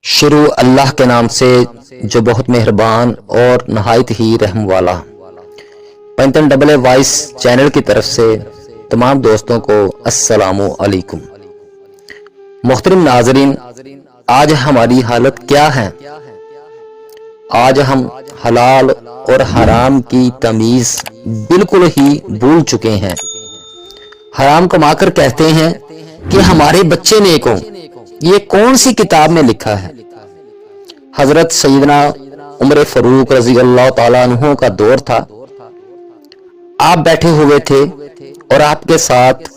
شروع اللہ کے نام سے جو بہت مہربان اور نہایت ہی رحم والا۔ پنتن ڈبل وائس چینل کی طرف سے تمام دوستوں کو السلام علیکم۔ محترم ناظرین، آج ہماری حالت کیا ہے؟ آج ہم حلال اور حرام کی تمیز بالکل ہی بھول چکے ہیں۔ حرام کما کر کہتے ہیں کہ ہمارے بچے نیک ہوں۔ یہ کون سی کتاب میں لکھا ہے؟ حضرت سیدنا عمر فاروق رضی اللہ تعالیٰ عنہ کا دور تھا۔ آپ بیٹھے ہوئے تھے اور آپ کے ساتھ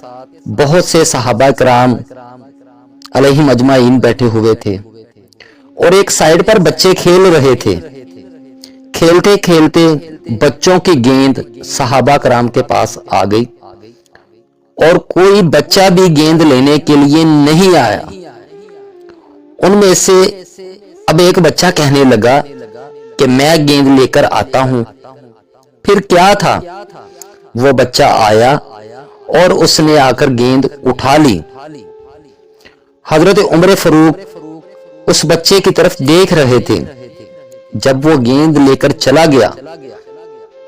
بہت سے صحابہ کرام علیہم اجمعین بیٹھے ہوئے تھے، اور ایک سائیڈ پر بچے کھیل رہے تھے۔ کھیلتے کھیلتے بچوں کی گیند صحابہ کرام کے پاس آ گئی، اور کوئی بچہ بھی گیند لینے کے لیے نہیں آیا۔ ان میں سے اب ایک بچہ کہنے لگا کہ میں گیند لے کر آتا ہوں۔ پھر کیا تھا، وہ بچہ آیا اور اس نے آ کر گیند اٹھا لی۔ حضرت عمر فاروق اس بچے کی طرف دیکھ رہے تھے۔ جب وہ گیند لے کر چلا گیا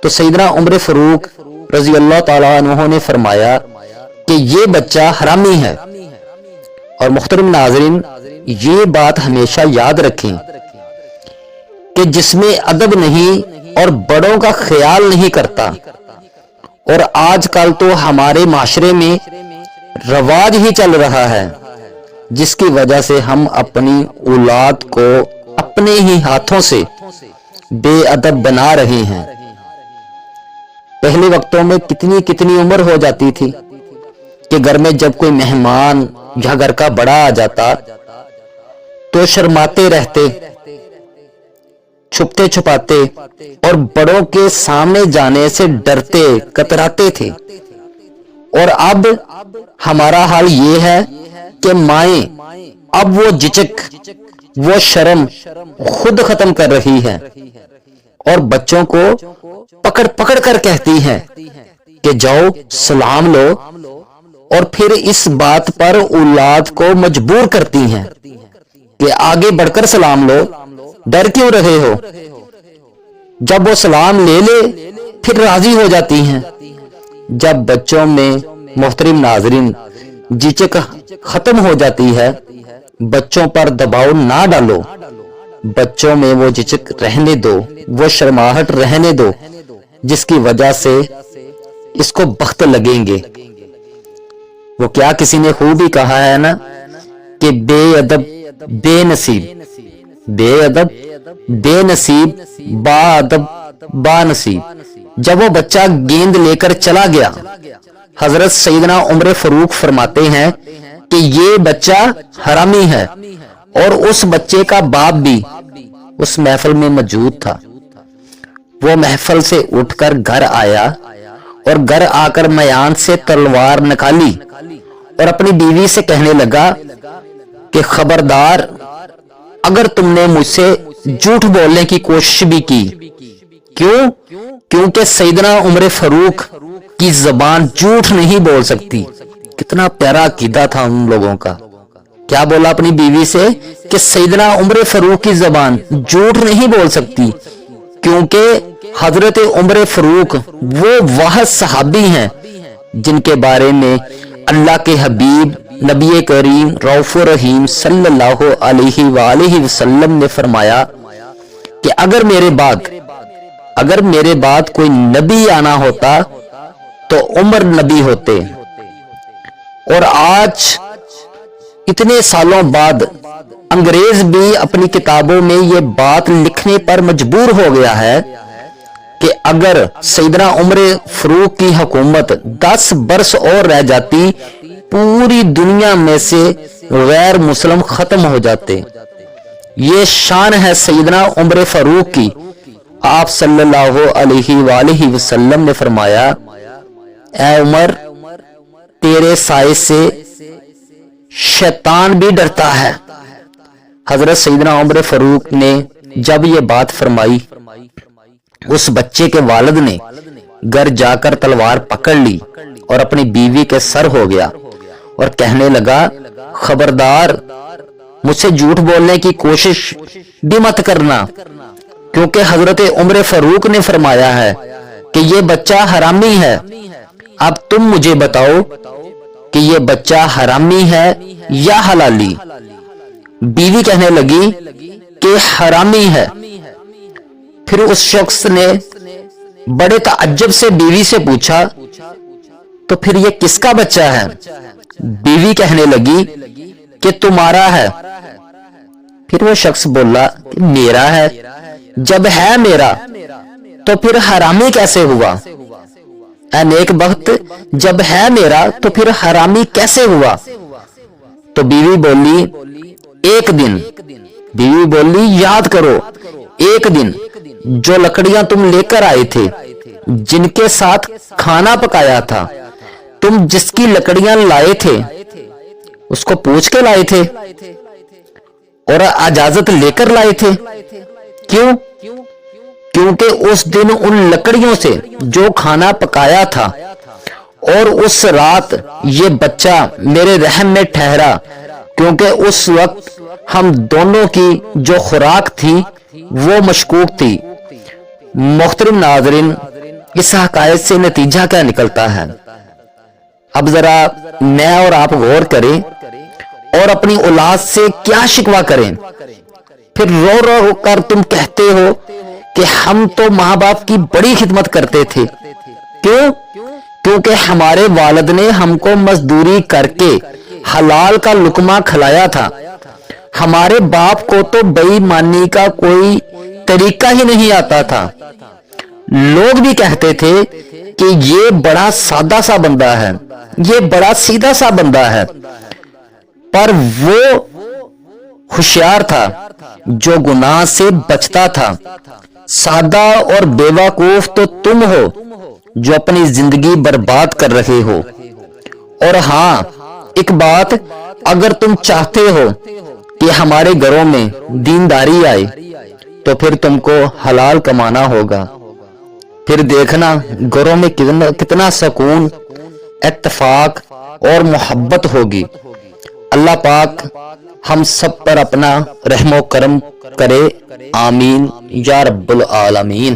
تو سیدنا عمر فاروق رضی اللہ تعالیٰ عنہ نے فرمایا کہ یہ بچہ حرامی ہے۔ اور محترم ناظرین، یہ بات ہمیشہ یاد رکھیں کہ جس میں ادب نہیں اور بڑوں کا خیال نہیں کرتا، اور آج کل تو ہمارے معاشرے میں رواج ہی چل رہا ہے، جس کی وجہ سے ہم اپنی اولاد کو اپنے ہی ہاتھوں سے بے ادب بنا رہے ہیں۔ پہلے وقتوں میں کتنی عمر ہو جاتی تھی کہ گھر میں جب کوئی مہمان یا گھر کا بڑا آ جاتا تو شرماتے رہتے، چھپتے چھپاتے، اور بڑوں کے سامنے جانے سے ڈرتے کتراتے تھے۔ اور اب ہمارا حال یہ ہے کہ مائیں اب وہ جھجک، وہ شرم خود ختم کر رہی ہے، اور بچوں کو پکڑ پکڑ کر کہتی ہیں کہ جاؤ سلام لو، اور پھر اس بات پر اولاد کو مجبور کرتی ہیں کہ آگے بڑھ کر سلام لو، ڈر کیوں رہے ہو؟ جب وہ سلام لے لے پھر راضی ہو جاتی ہیں۔ جب بچوں میں محترم ناظرین جھجک ختم ہو جاتی ہے، بچوں پر دباؤ نہ ڈالو، بچوں میں وہ جھجک رہنے دو، وہ شرماہٹ رہنے دو، جس کی وجہ سے اس کو بخت لگیں گے۔ وہ کیا کسی نے خوب ہی کہا ہے نا کہ بے ادب بے نصیب، بے ادب بے نصیب، با ادب با نصیب۔ جب وہ بچہ گیند لے کر چلا گیا، حضرت سیدنا عمر فاروق فرماتے ہیں کہ یہ بچہ حرامی ہے، اور اس بچے کا باپ بھی اس محفل میں موجود تھا۔ وہ محفل سے اٹھ کر گھر آیا، اور گھر آ کر میان سے تلوار نکالی اور اپنی بیوی سے کہنے لگا کہ خبردار، اگر تم نے مجھ سے جھوٹ بولنے کی کوشش بھی کی۔ کیونکہ سیدنا عمر فاروق کی زبان جھوٹ نہیں بول سکتی۔ کتنا پیارا عقیدہ تھا ان لوگوں کا۔ کیا بولا اپنی بیوی سے کہ سیدنا عمر فاروق کی زبان جھوٹ نہیں بول سکتی، کیونکہ حضرت عمر فاروق وہ واحد صحابی ہیں جن کے بارے میں اللہ کے حبیب نبی کریم رؤوف الرحیم صلی اللہ علیہ وآلہ وسلم نے فرمایا کہ اگر میرے بعد کوئی نبی آنا ہوتا تو عمر نبی ہوتے۔ اور آج اتنے سالوں بعد انگریز بھی اپنی کتابوں میں یہ بات لکھنے پر مجبور ہو گیا ہے کہ اگر سیدنا عمر فاروق کی حکومت 10 برس اور رہ جاتی، پوری دنیا میں سے غیر مسلم ختم ہو جاتے۔ یہ شان ہے سیدنا عمر فاروق کی۔ آپ صلی اللہ علیہ وآلہ وسلم نے فرمایا، اے عمر، تیرے سائے سے شیطان بھی ڈرتا ہے۔ حضرت سیدنا عمر فاروق نے جب یہ بات فرمائی، اس بچے کے والد نے گھر جا کر تلوار پکڑ لی اور اپنی بیوی کے سر ہو گیا، اور کہنے لگا خبردار، مجھ سے جھوٹ بولنے کی کوشش بھی مت کرنا، کیونکہ حضرت عمر فاروق نے فرمایا ہے کہ یہ بچہ حرامی ہے۔ اب تم مجھے بتاؤ کہ یہ بچہ حرامی ہے یا حلالی؟ بیوی کہنے لگی کہ حرامی ہے۔ پھر اس شخص نے بڑے تعجب سے بیوی سے پوچھا تو پھر یہ کس کا بچہ ہے؟ بیوی کہنے لگی کہ تمہارا ہے۔ پھر وہ شخص بولا کہ میرا ہے۔ جب ہے میرا تو پھر حرامی کیسے ہوا؟ اے نیک بخت، جب ہے میرا تو پھر حرامی کیسے ہوا؟ تو بیوی بولی ایک دن۔ بیوی بولی یاد کرو ایک دن جو لکڑیاں تم لے کر آئے تھے، جن کے ساتھ کھانا پکایا تھا، تم جس کی لکڑیاں لائے تھے اس کو پوچھ کے لائے تھے اور اجازت لے کر لائے تھے۔ کیوں؟ کیونکہ اس دن ان لکڑیوں سے جو کھانا پکایا تھا اور اس رات یہ بچہ میرے رحم میں ٹھہرا، کیونکہ اس وقت ہم دونوں کی جو خوراک تھی وہ مشکوک تھی۔ محترم ناظرین، اس حکایت سے نتیجہ کیا نکلتا ہے؟ اب ذرا میں اور آپ غور کریں اور اپنی اولاد سے کیا شکوہ کریں۔ پھر رو رو کر تم کہتے ہو کہ ہم تو ماں باپ کی بڑی خدمت کرتے تھے۔ کیوں؟ کیونکہ ہمارے والد نے ہم کو مزدوری کر کے حلال کا لقمہ کھلایا تھا۔ ہمارے باپ کو تو بے ایمانی کا کوئی طریقہ ہی نہیں آتا تھا۔ لوگ بھی کہتے تھے کہ یہ بڑا سادہ سا بندہ ہے، یہ بڑا سیدھا سا بندہ ہے، پر وہ ہوشیار تھا جو گناہ سے بچتا تھا۔ سادہ اور بے وقوف تو تم ہو جو اپنی زندگی برباد کر رہے ہو۔ اور ہاں ایک بات، اگر تم چاہتے ہو کہ ہمارے گھروں میں دینداری آئے تو پھر تم کو حلال کمانا ہوگا۔ پھر دیکھنا گھروں میں کتنا سکون، اتفاق اور محبت ہوگی۔ اللہ پاک ہم سب پر اپنا رحم و کرم کرے، آمین یا رب العالمین۔